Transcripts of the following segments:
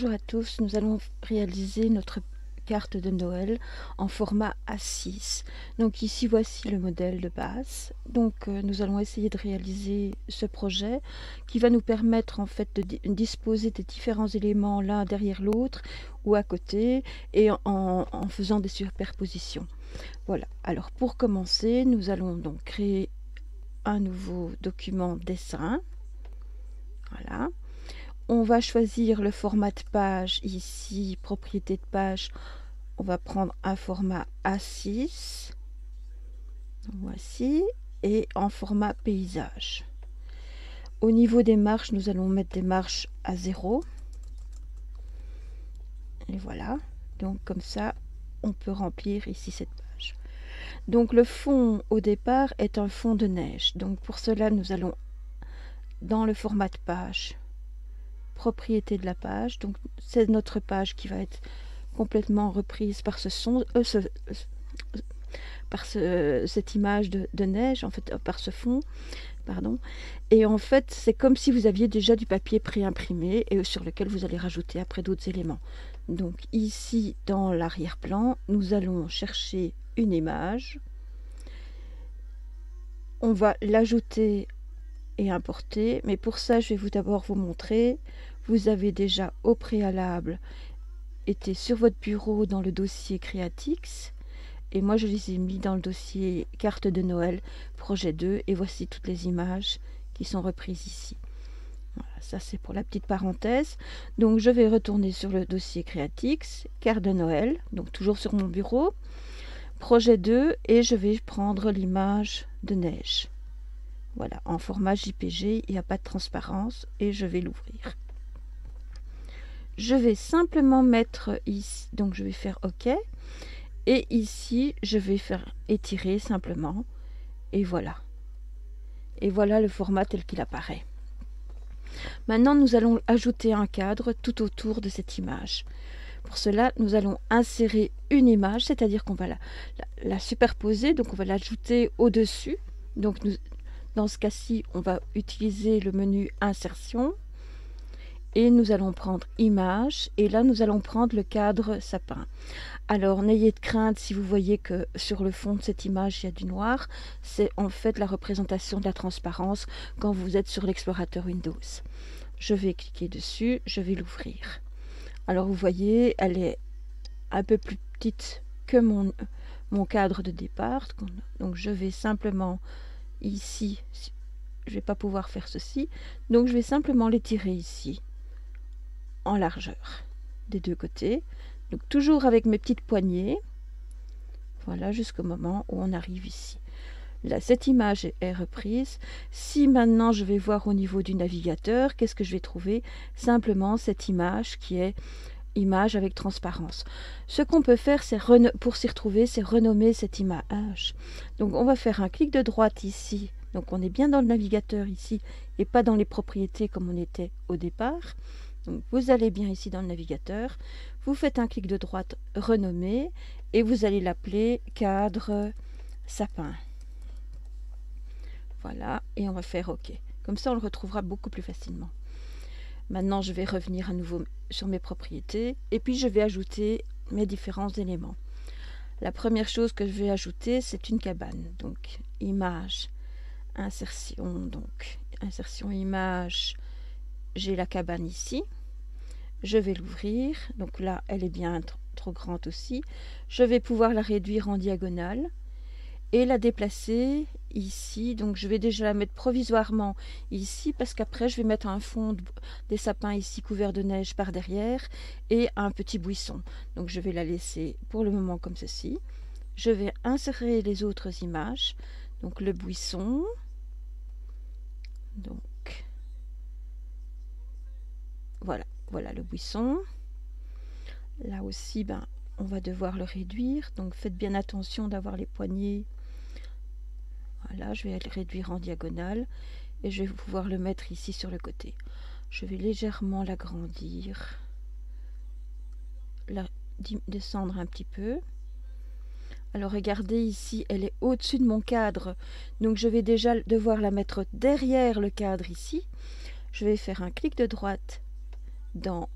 Bonjour à tous, nous allons réaliser notre carte de Noël en format A6. Donc ici voici le modèle de base. Donc nous allons essayer de réaliser ce projet qui va nous permettre en fait de disposer des différents éléments l'un derrière l'autre ou à côté et en faisant des superpositions. Voilà, alors pour commencer nous allons donc créer un nouveau document dessin. Voilà. On va choisir le format de page ici, propriété de page. On va prendre un format A6. Voici. Et en format paysage. Au niveau des marges, nous allons mettre des marges à 0. Et voilà. Donc comme ça, on peut remplir ici cette page. Donc le fond au départ est un fond de neige. Donc pour cela, nous allons dans le format de page. Propriété de la page, donc c'est notre page qui va être complètement reprise par cette image de neige, en fait par ce fond, pardon, et en fait c'est comme si vous aviez déjà du papier pré-imprimé et sur lequel vous allez rajouter après d'autres éléments. Donc ici dans l'arrière-plan nous allons chercher une image, on va l'ajouter et importer, mais pour ça je vais d'abord vous montrer. Vous avez déjà au préalable été sur votre bureau dans le dossier Creatix et moi je les ai mis dans le dossier carte de Noël projet 2 et voici toutes les images qui sont reprises ici. Voilà, ça c'est pour la petite parenthèse. Donc je vais retourner sur le dossier Creatix, carte de Noël, donc toujours sur mon bureau, projet 2 et je vais prendre l'image de neige. Voilà, en format JPG, il n'y a pas de transparence et je vais l'ouvrir. Je vais simplement mettre ici, donc je vais faire OK. Et ici, je vais faire étirer simplement. Et voilà. Et voilà le format tel qu'il apparaît. Maintenant, nous allons ajouter un cadre tout autour de cette image. Pour cela, nous allons insérer une image, c'est-à-dire qu'on va la superposer, donc on va l'ajouter au-dessus. Donc dans ce cas-ci, on va utiliser le menu Insertion. Et nous allons prendre image et là nous allons prendre le cadre sapin. Alors n'ayez de crainte si vous voyez que sur le fond de cette image il y a du noir, c'est en fait la représentation de la transparence quand vous êtes sur l'explorateur Windows. Je vais cliquer dessus, je vais l'ouvrir. Alors vous voyez, elle est un peu plus petite que mon cadre de départ, donc je vais simplement ici, je ne vais pas pouvoir faire ceci, donc je vais simplement l'étirer ici en largeur des deux côtés, donc toujours avec mes petites poignées, voilà, jusqu'au moment où on arrive ici. Là, cette image est reprise. Si maintenant je vais voir au niveau du navigateur, qu'est-ce que je vais trouver? Simplement cette image qui est image avec transparence. Ce qu'on peut faire, c'est pour s'y retrouver, c'est renommer cette image. Donc on va faire un clic de droite ici, donc on est bien dans le navigateur ici et pas dans les propriétés comme on était au départ. Donc vous allez bien ici dans le navigateur, vous faites un clic de droite, renommer, et vous allez l'appeler cadre sapin. Voilà, et on va faire OK. Comme ça, on le retrouvera beaucoup plus facilement. Maintenant, je vais revenir à nouveau sur mes propriétés, et puis je vais ajouter mes différents éléments. La première chose que je vais ajouter, c'est une cabane. Donc, image, insertion, donc insertion image, j'ai la cabane ici, je vais l'ouvrir, donc là elle est bien trop grande aussi, je vais pouvoir la réduire en diagonale et la déplacer ici, donc je vais déjà la mettre provisoirement ici parce qu'après je vais mettre un fond des sapins ici couvert de neige par derrière et un petit buisson, donc je vais la laisser pour le moment comme ceci. Je vais insérer les autres images, donc le buisson, donc voilà le buisson. Là aussi, on va devoir le réduire. Donc faites bien attention d'avoir les poignées. Voilà, je vais le réduire en diagonale. Et je vais pouvoir le mettre ici sur le côté. Je vais légèrement l'agrandir. Descendre un petit peu. Alors regardez ici, elle est au-dessus de mon cadre. Donc je vais déjà devoir la mettre derrière le cadre ici. Je vais faire un clic de droite dans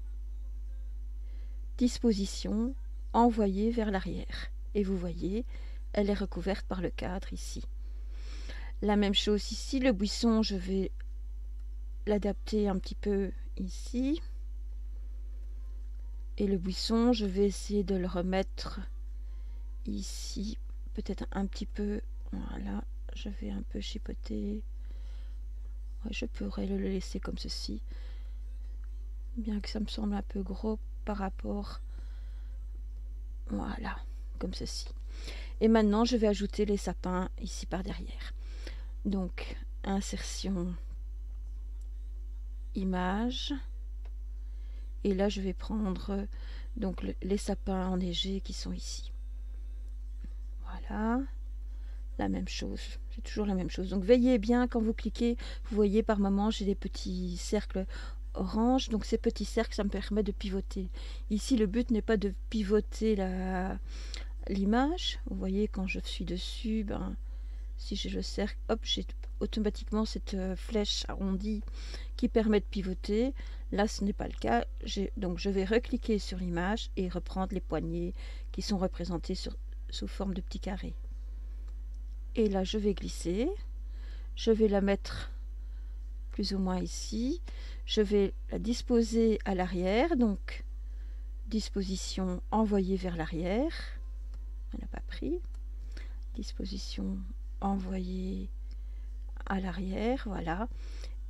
disposition, envoyer vers l'arrière. Et vous voyez, elle est recouverte par le cadre ici. La même chose ici, le buisson, je vais l'adapter un petit peu ici. Et le buisson, je vais essayer de le remettre ici, peut-être un petit peu. Voilà, je vais un peu chipoter. Ouais, je pourrais le laisser comme ceci, bien que ça me semble un peu gros par rapport. Voilà, comme ceci. Et maintenant, je vais ajouter les sapins ici par derrière. Donc, insertion, image. Et là, je vais prendre donc les sapins enneigés qui sont ici. Voilà. La même chose, c'est toujours la même chose. Donc veillez bien quand vous cliquez, vous voyez par moment j'ai des petits cercles orange, donc ces petits cercles ça me permet de pivoter. Ici le but n'est pas de pivoter l'image, vous voyez quand je suis dessus, si j'ai le cercle, hop, j'ai automatiquement cette flèche arrondie qui permet de pivoter. Là ce n'est pas le cas, donc je vais recliquer sur l'image et reprendre les poignées qui sont représentées sous forme de petits carrés. Et là, je vais glisser. Je vais la mettre plus ou moins ici. Je vais la disposer à l'arrière. Donc, disposition envoyée vers l'arrière. Elle n'a pas pris. Disposition envoyée à l'arrière. Voilà.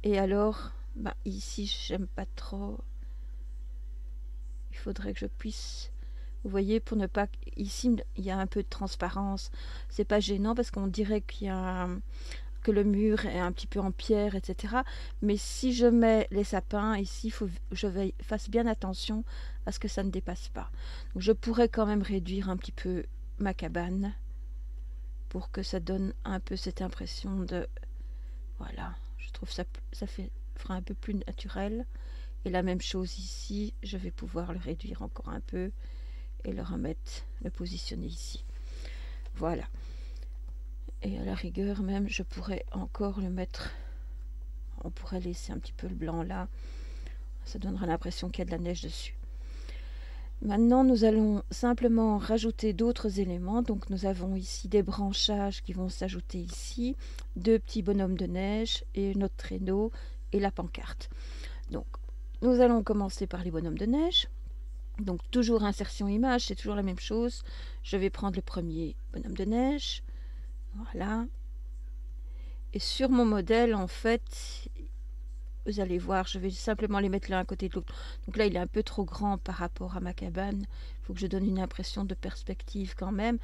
Et alors, ici, j'aime pas trop. Il faudrait que je puisse... Vous voyez, pour ne pas... Ici, il y a un peu de transparence. C'est pas gênant parce qu'on dirait qu'il y a... que le mur est un petit peu en pierre, etc. Mais si je mets les sapins ici, il faut que je fasse bien attention à ce que ça ne dépasse pas. Donc je pourrais quand même réduire un petit peu ma cabane pour que ça donne un peu cette impression de... Voilà, je trouve ça fera un peu plus naturel. Et la même chose ici, je vais pouvoir le réduire encore un peu et le positionner ici. Voilà. Et à la rigueur même, je pourrais encore le mettre... On pourrait laisser un petit peu le blanc là. Ça donnera l'impression qu'il y a de la neige dessus. Maintenant, nous allons simplement rajouter d'autres éléments. Donc, nous avons ici des branchages qui vont s'ajouter ici. 2 petits bonhommes de neige et notre traîneau et la pancarte. Donc, nous allons commencer par les bonhommes de neige. Donc, toujours insertion image, c'est toujours la même chose. Je vais prendre le premier bonhomme de neige. Voilà. Et sur mon modèle, en fait, vous allez voir, je vais simplement les mettre l'un à côté de l'autre. Donc là, il est un peu trop grand par rapport à ma cabane. Il faut que je donne une impression de perspective quand même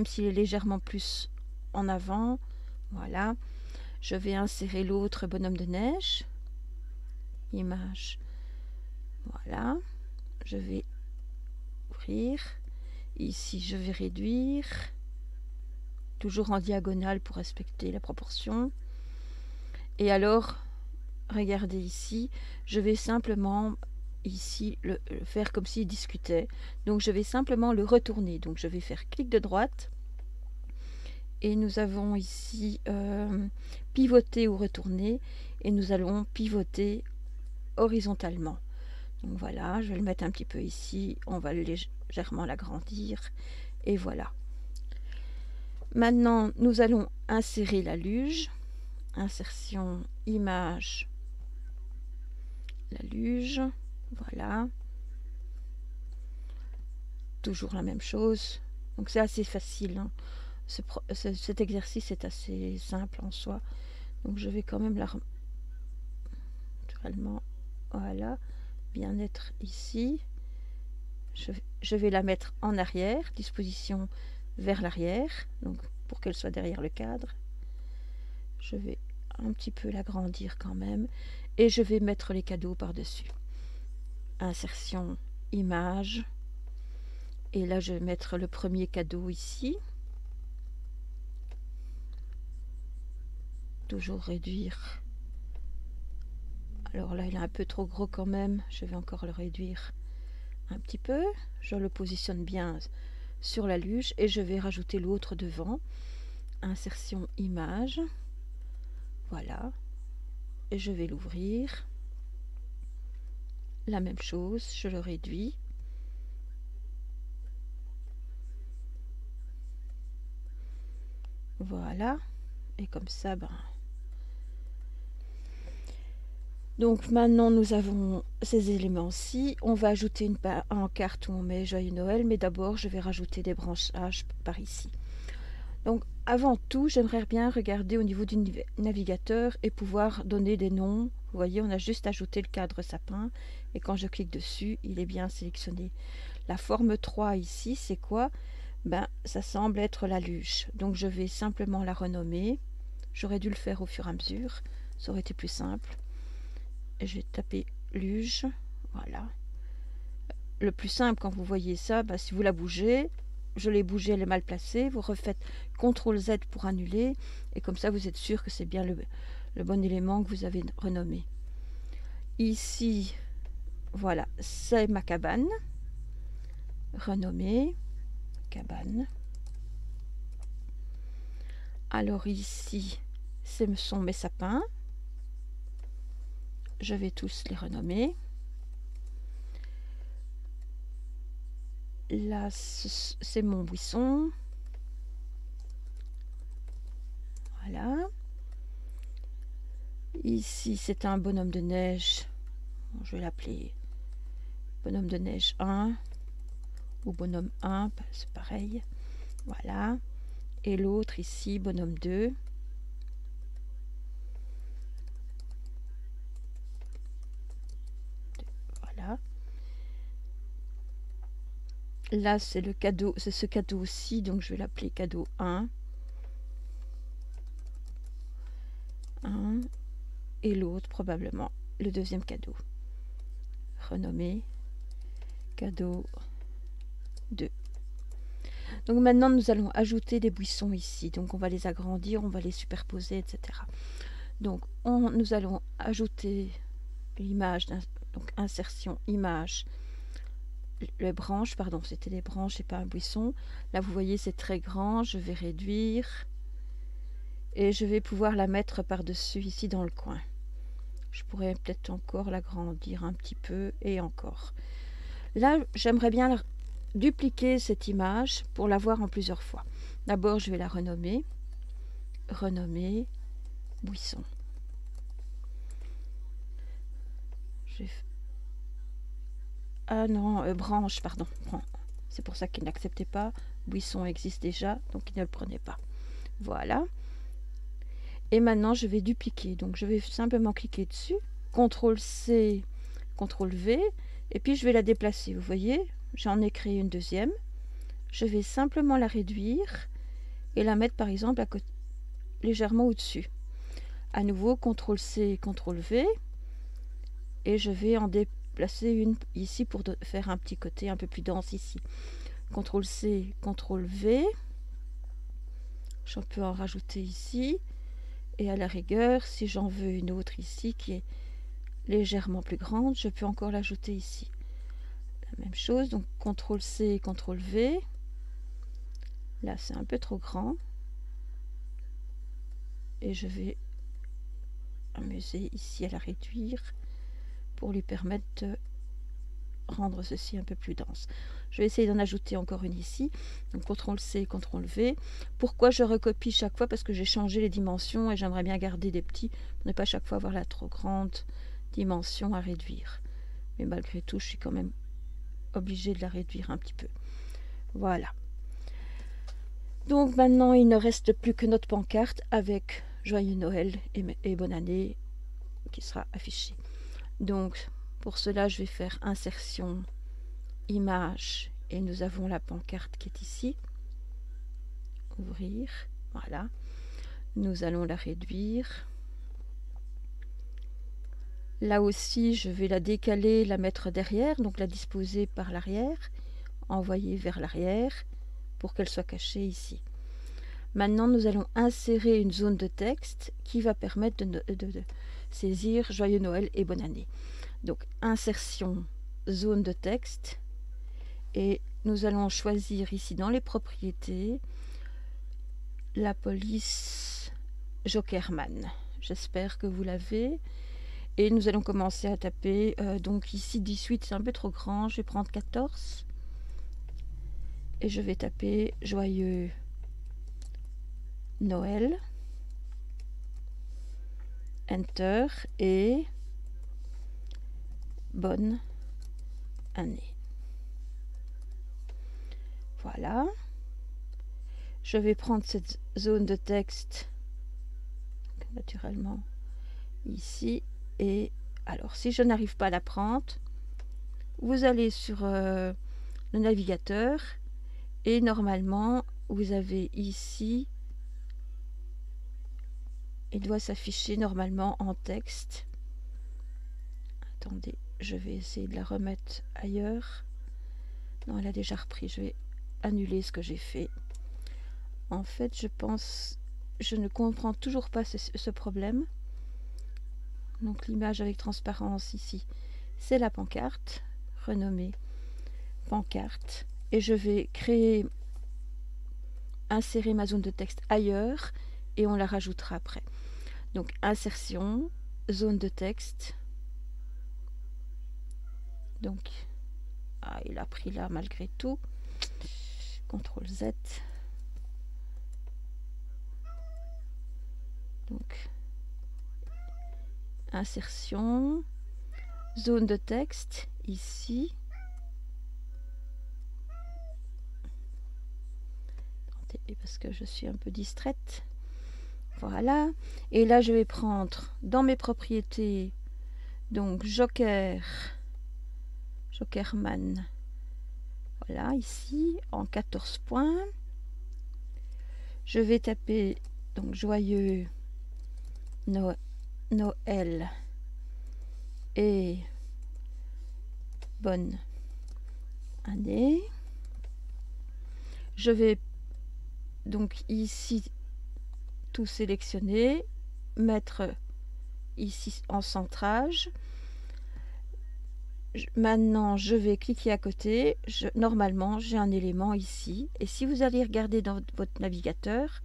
s'il est légèrement plus en avant. Voilà. Je vais insérer l'autre bonhomme de neige. Image. Voilà. Je vais ouvrir. Ici, je vais réduire. Toujours en diagonale pour respecter la proportion. Et alors, regardez ici, je vais simplement ici le faire comme s'il discutait. Donc je vais simplement le retourner. Donc je vais faire clic de droite. Et nous avons ici pivoter ou retourner. Et nous allons pivoter horizontalement. Donc voilà, je vais le mettre un petit peu ici. On va légèrement l'agrandir. Et voilà. Maintenant, nous allons insérer la luge. Insertion, image, la luge. Voilà. Toujours la même chose. Donc c'est assez facile. Hein. Cet exercice est assez simple en soi. Donc je vais quand même la... Naturellement, voilà. Bien être ici. Je vais la mettre en arrière. Disposition vers l'arrière. Donc pour qu'elle soit derrière le cadre. Je vais un petit peu l'agrandir quand même. Et je vais mettre les cadeaux par-dessus. Insertion, image. Et là, je vais mettre le premier cadeau ici. Toujours réduire. Alors là, il est un peu trop gros quand même. Je vais encore le réduire un petit peu. Je le positionne bien sur la luge et je vais rajouter l'autre devant. Insertion, image. Voilà. Et je vais l'ouvrir. La même chose, je le réduis. Voilà. Et comme ça, ben... Donc maintenant nous avons ces éléments-ci. On va ajouter une pancarte où on met Joyeux Noël, mais d'abord je vais rajouter des branchages par ici. Donc avant tout, j'aimerais bien regarder au niveau du navigateur et pouvoir donner des noms. Vous voyez, on a juste ajouté le cadre sapin et quand je clique dessus, il est bien sélectionné. La forme 3 ici, c'est quoi? Ben, ça semble être la luge. Donc je vais simplement la renommer. J'aurais dû le faire au fur et à mesure, ça aurait été plus simple. Et je vais taper luge, voilà. Le plus simple quand vous voyez ça, ben, si vous la bougez, je l'ai bougée, elle est mal placée, vous refaites CTRL Z pour annuler, et comme ça vous êtes sûr que c'est bien le bon élément que vous avez renommé. Ici, voilà, c'est ma cabane, renommée, cabane. Alors ici, ce sont mes sapins, je vais tous les renommer. Là, c'est mon buisson. Voilà. Ici, c'est un bonhomme de neige. Bon, je vais l'appeler bonhomme de neige 1 ou bonhomme 1, c'est pareil. Voilà. Et l'autre ici, bonhomme 2. Voilà. Là, c'est le cadeau, c'est ce cadeau aussi, donc je vais l'appeler cadeau 1. 1. Et l'autre, probablement, le deuxième cadeau. Renommé cadeau 2. Donc maintenant, nous allons ajouter des buissons ici. Donc on va les agrandir, on va les superposer, etc. Donc nous allons ajouter l'image, donc insertion, image, les branches, pardon, c'était les branches et pas un buisson. Là, vous voyez, c'est très grand, je vais réduire. Et je vais pouvoir la mettre par-dessus ici dans le coin. Je pourrais peut-être encore l'agrandir un petit peu et encore. Là, j'aimerais bien dupliquer cette image pour la voir en plusieurs fois. D'abord, je vais la renommer. Renommer buisson. Ah non, branche, pardon. C'est pour ça qu'il n'acceptait pas. Buisson existe déjà, donc il ne le prenait pas. Voilà. Et maintenant, je vais dupliquer. Donc, je vais simplement cliquer dessus. CTRL-C, CTRL-V. Et puis, je vais la déplacer. Vous voyez, j'en ai créé une deuxième. Je vais simplement la réduire et la mettre, par exemple, à côté, légèrement au-dessus. À nouveau, CTRL-C, CTRL-V. Et je vais en déplacer une ici pour faire un petit côté un peu plus dense ici. CTRL-C, CTRL-V. Je peux en rajouter ici. Et à la rigueur, si j'en veux une autre ici qui est légèrement plus grande, je peux encore l'ajouter ici. La même chose, donc CTRL-C, CTRL-V. Là, c'est un peu trop grand. Et je vais amuser ici à la réduire pour lui permettre de rendre ceci un peu plus dense. Je vais essayer d'en ajouter encore une ici. Donc CTRL-C, CTRL-V. Pourquoi je recopie chaque fois? Parce que j'ai changé les dimensions et j'aimerais bien garder des petits pour ne pas chaque fois avoir la trop grande dimension à réduire. Mais malgré tout, je suis quand même obligée de la réduire un petit peu. Voilà. Donc maintenant, il ne reste plus que notre pancarte avec Joyeux Noël et Bonne Année qui sera affichée. Donc pour cela, je vais faire insertion, image, et nous avons la pancarte qui est ici. Ouvrir, voilà. Nous allons la réduire. Là aussi, je vais la décaler, la mettre derrière, donc la disposer par l'arrière, envoyer vers l'arrière pour qu'elle soit cachée ici. Maintenant, nous allons insérer une zone de texte qui va permettre de saisir Joyeux Noël et Bonne Année. Donc, insertion, zone de texte, et nous allons choisir ici dans les propriétés la police Jokerman. J'espère que vous l'avez. Et nous allons commencer à taper. Donc ici 18, c'est un peu trop grand. Je vais prendre 14. Et je vais taper Joyeux Noël, Enter et bonne année. Voilà. Je vais prendre cette zone de texte naturellement ici, et alors si je n'arrive pas à la prendre, vous allez sur le navigateur et normalement vous avez ici, il doit s'afficher normalement en texte. Attendez, je vais essayer de la remettre ailleurs. Non, elle a déjà repris, je vais annuler ce que j'ai fait. En fait, je ne comprends toujours pas ce problème. Donc l'image avec transparence ici, c'est la pancarte, renommée pancarte. Et je vais insérer ma zone de texte ailleurs et on la rajoutera après. Donc insertion, zone de texte. Donc, il a pris là malgré tout. CTRL Z. Donc, insertion, zone de texte, ici. Attendez, parce que je suis un peu distraite. Voilà. Et là, je vais prendre dans mes propriétés, donc Jokerman. Voilà, ici, en 14 points. Je vais taper, donc, joyeux Noël et bonne année. Je vais donc ici tout sélectionner, mettre ici en centrage. Maintenant, je vais cliquer à côté. Normalement, j'ai un élément ici. Et si vous allez regarder dans votre navigateur,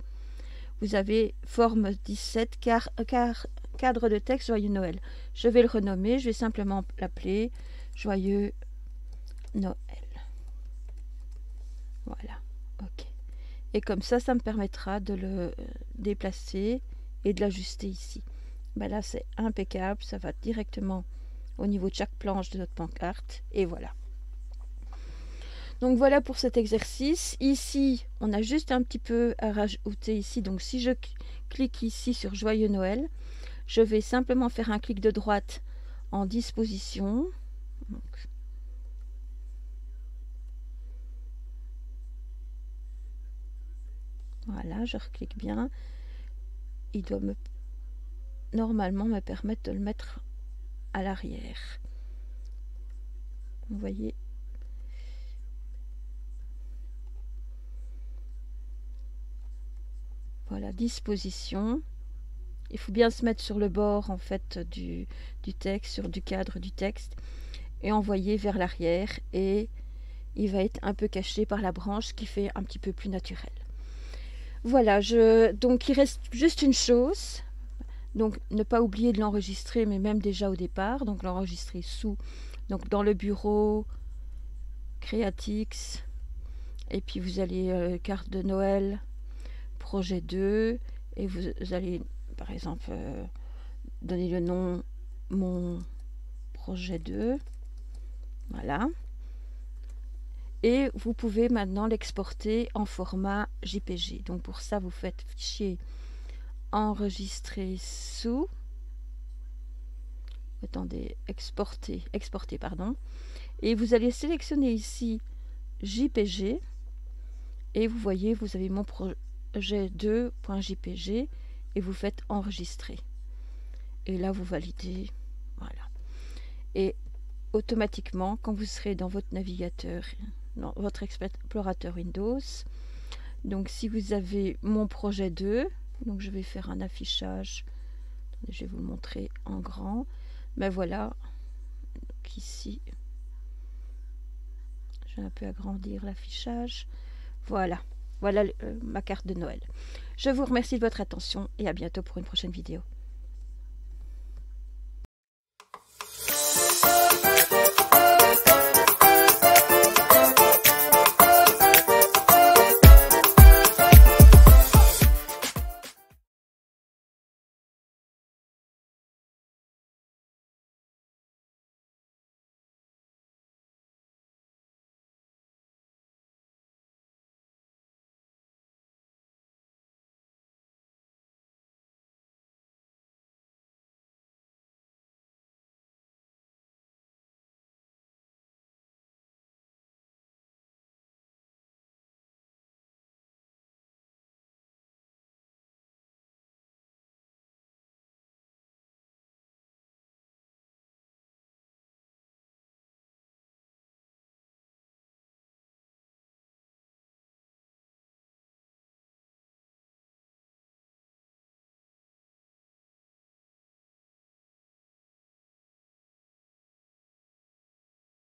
vous avez forme 17, cadre de texte Joyeux Noël. Je vais le renommer. Je vais simplement l'appeler Joyeux Noël. Voilà. OK. Et comme ça, ça me permettra de le déplacer et de l'ajuster ici. Ben là, c'est impeccable. Ça va directement au niveau de chaque planche de notre pancarte. Et voilà. Donc voilà pour cet exercice. Ici, on a juste un petit peu à rajouter ici. Donc si je clique ici sur Joyeux Noël, je vais simplement faire un clic de droite en disposition. Donc, voilà, je reclique bien. Il doit normalement me permettre de le mettre à l'arrière. Vous voyez. Voilà, disposition. Il faut bien se mettre sur le bord en fait du texte, sur du cadre du texte, et envoyer vers l'arrière, et il va être un peu caché par la branche qui fait un petit peu plus naturel. Voilà, donc il reste juste une chose. Donc ne pas oublier de l'enregistrer, mais même déjà au départ. Donc l'enregistrer donc dans le bureau, Creatix, et puis vous allez carte de Noël, projet 2, et vous allez par exemple donner le nom mon projet 2. Voilà. Et vous pouvez maintenant l'exporter en format JPG. Donc pour ça, vous faites fichier enregistrer sous. Attendez, exporter, pardon. Et vous allez sélectionner ici JPG. Et vous voyez, vous avez mon projet 2.jpg et vous faites enregistrer. Et là, vous validez. Voilà. Et automatiquement, quand vous serez dans votre navigateur, dans votre explorateur Windows, donc si vous avez mon projet 2, donc je vais faire un affichage, je vais vous le montrer en grand, mais voilà, donc ici, je vais un peu agrandir l'affichage, voilà ma carte de Noël. Je vous remercie de votre attention et à bientôt pour une prochaine vidéo.